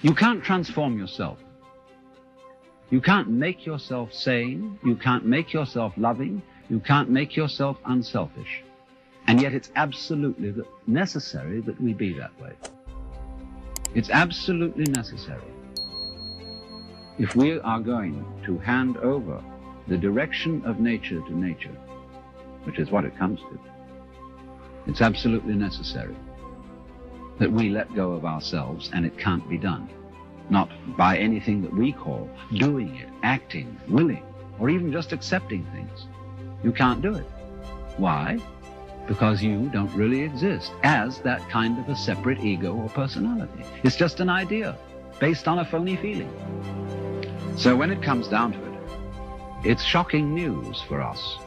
You can't transform yourself. You can't make yourself sane. You can't make yourself loving. You can't make yourself unselfish. And yet it's absolutely necessary that we be that way. It's absolutely necessary. If we are going to hand over the direction of nature to nature, which is what it comes to, it's absolutely necessary that we let go of ourselves, and it can't be done. Not by anything that we call doing it, acting, willing, or even just accepting things. You can't do it. Why? Because you don't really exist as that kind of a separate ego or personality. It's just an idea based on a phony feeling. So when it comes down to it, it's shocking news for us,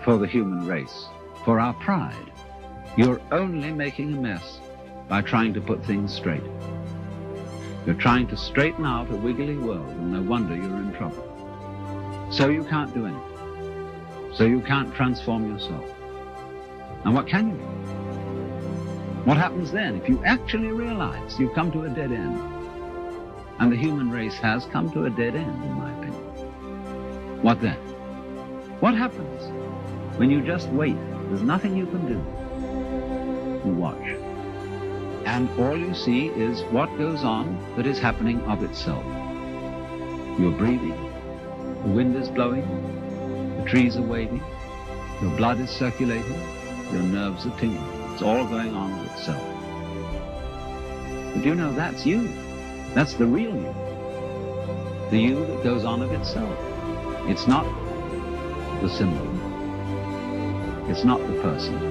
for the human race, for our pride. You're only making a mess by trying to put things straight. You're trying to straighten out a wiggly world, and no wonder you're in trouble. So you can't do anything. So you can't transform yourself. And what can you do? What happens then if you actually realize you've come to a dead end? And the human race has come to a dead end, in my opinion. What then? What happens when you just wait? There's nothing you can do. You watch. And all you see is what goes on that is happening of itself. You're breathing, the wind is blowing, the trees are waving, your blood is circulating, your nerves are tingling. It's all going on of itself. But you know, that's you. That's the real you. The you that goes on of itself. It's not the symbol. It's not the person.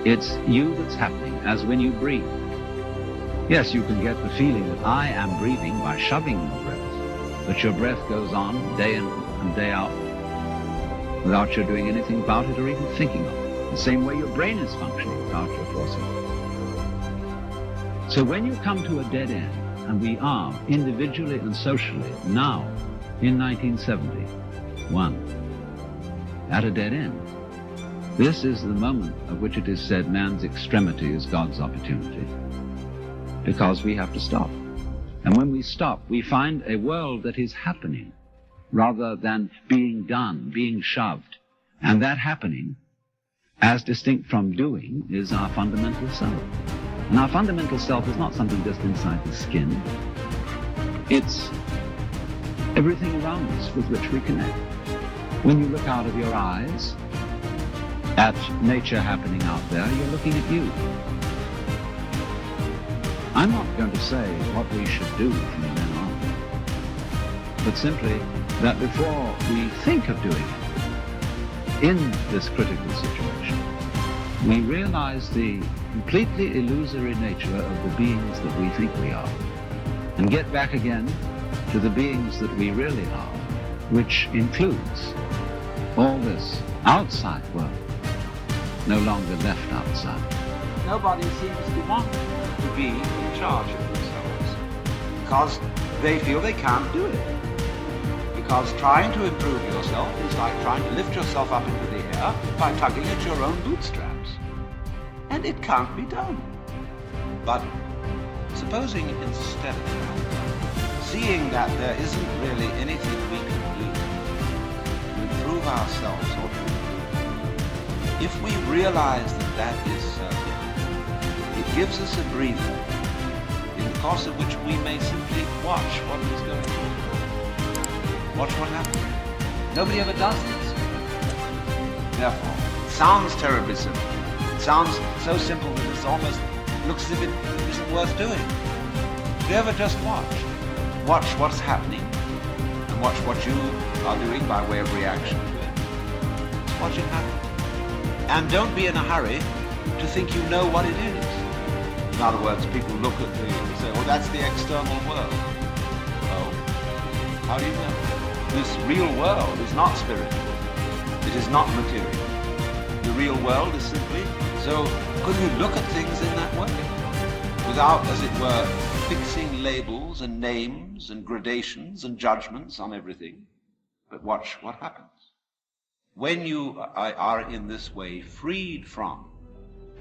It's you that's happening, as when you breathe. Yes, you can get the feeling that I am breathing by shoving your breath, but your breath goes on day in and day out without your doing anything about it or even thinking of it. The same way your brain is functioning without your forcing it. So when you come to a dead end, and we are individually and socially now in 1971 at a dead end, this is the moment of which it is said man's extremity is God's opportunity, because we have to stop. And when we stop, we find a world that is happening rather than being done, being shoved. And that happening, as distinct from doing, is our fundamental self. And our fundamental self is not something just inside the skin. It's everything around us with which we connect. When you look out of your eyes at nature happening out there, you're looking at you. I'm not going to say what we should do from then on, but simply that before we think of doing it in this critical situation, we realize the completely illusory nature of the beings that we think we are, and get back again to the beings that we really are, which includes all this outside world, no longer left outside. Nobody seems to want to be in charge of themselves because they feel they can't do it. Because trying to improve yourself is like trying to lift yourself up into the air by tugging at your own bootstraps. And it can't be done. But supposing instead of that, seeing that there isn't really anything we can do to improve ourselves or to, if we realize that that is so, it gives us a breather in the course of which we may simply watch what is going on. Watch what happens. Nobody ever does this. Therefore, it sounds terribly simple. It sounds so simple that it almost looks as if it isn't worth doing. If you ever just watch what's happening, and watch what you are doing by way of reaction to it. Just watch it happen. And don't be in a hurry to think you know what it is. In other words, people look at the and say, oh, that's the external world. Oh, how do you know? This real world is not spiritual. It is not material. The real world is simply, so could we look at things in that way? Without, as it were, fixing labels and names and gradations and judgments on everything. But watch what happens. When you are in this way freed from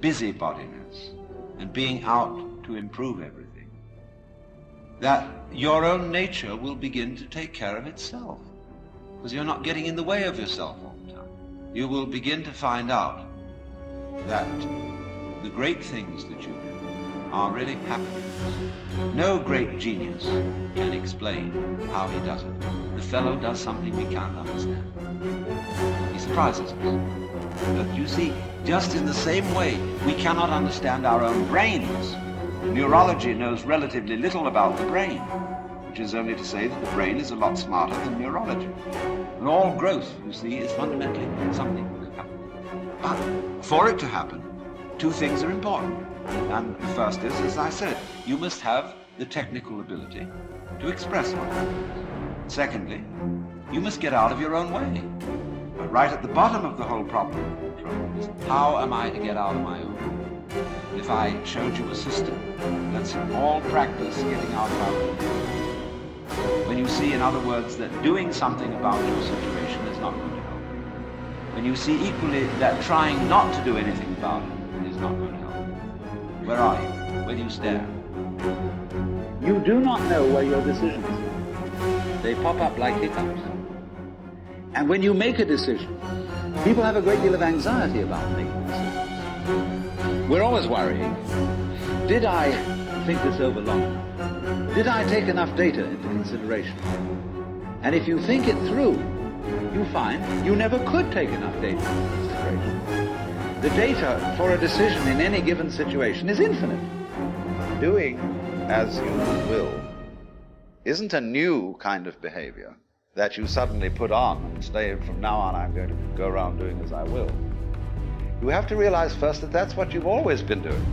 busybodiness and being out to improve everything, that your own nature will begin to take care of itself, because you're not getting in the way of yourself all the time. You will begin to find out that the great things that you do are really happening. No great genius can explain how he does it. The fellow does something we can't understand. He surprises us. But you see, just in the same way, we cannot understand our own brains. Neurology knows relatively little about the brain, which is only to say that the brain is a lot smarter than neurology. And all growth, you see, is fundamentally something that happens. But for it to happen, two things are important. And the first is, as I said, you must have the technical ability to express what happens. Secondly, you must get out of your own way. But right at the bottom of the whole problem is, how am I to get out of my own way? If I showed you a system that's all practice getting out of our own way, when you see, in other words, that doing something about your situation is not going to help, when you see equally that trying not to do anything about it is not going to help, where are you? Where do you stand? You do not know where your decisions are. They pop up like hiccups. And when you make a decision, people have a great deal of anxiety about making decisions. We're always worrying. Did I think this over long enough? Did I take enough data into consideration? And if you think it through, you find you never could take enough data into consideration. The data for a decision in any given situation is infinite. Doing as you will isn't a new kind of behavior that you suddenly put on and say, from now on I'm going to go around doing as I will. You have to realize first that that's what you've always been doing.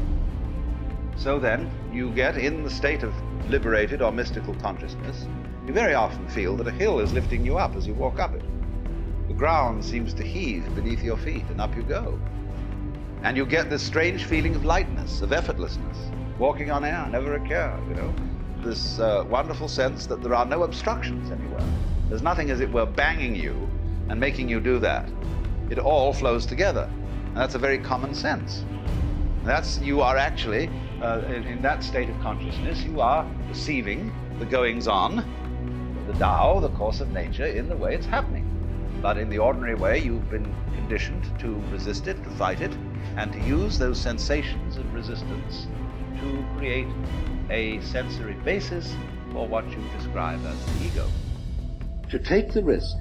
So then you get in the state of liberated or mystical consciousness. You very often feel that a hill is lifting you up as you walk up it. The ground seems to heave beneath your feet, and up you go. And you get this strange feeling of lightness, of effortlessness, walking on air, never a care, you know. This wonderful sense that there are no obstructions anywhere. There's nothing, as it were, banging you and making you do that. It all flows together. And that's a very common sense. You are actually, in that state of consciousness, you are perceiving the goings-on, the Tao, the course of nature, in the way it's happening. But in the ordinary way, you've been conditioned to resist it, to fight it, and to use those sensations of resistance to create a sensory basis for what you describe as the ego. To take the risk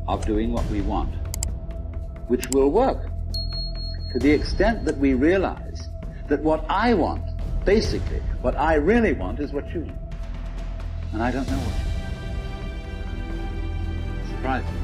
of doing what we want, which will work, to the extent that we realize that what I want, basically, what I really want is what you want. And I don't know what you want. Surprising.